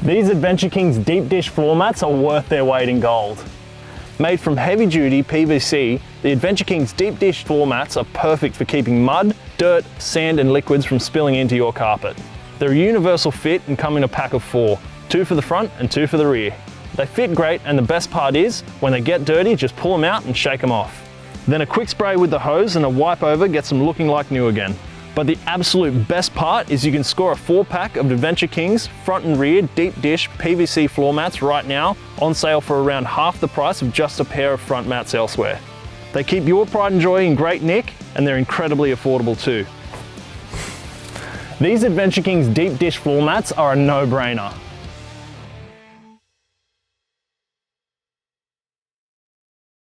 These Adventure Kings deep dish floor mats are worth their weight in gold. Made from heavy duty PVC, the Adventure Kings deep dish floor mats are perfect for keeping mud, dirt, sand and liquids from spilling into your carpet. They're a universal fit and come in a pack of 4, 2 for the front and 2 for the rear. They fit great, and the best part is, when they get dirty, just pull them out and shake them off. Then a quick spray with the hose and a wipe over gets them looking like new again. But the absolute best part is you can score a 4-pack of Adventure Kings front and rear deep dish PVC floor mats right now, on sale for around half the price of just a pair of front mats elsewhere. They keep your pride and joy in great nick, and they're incredibly affordable too. These Adventure Kings deep dish floor mats are a no-brainer.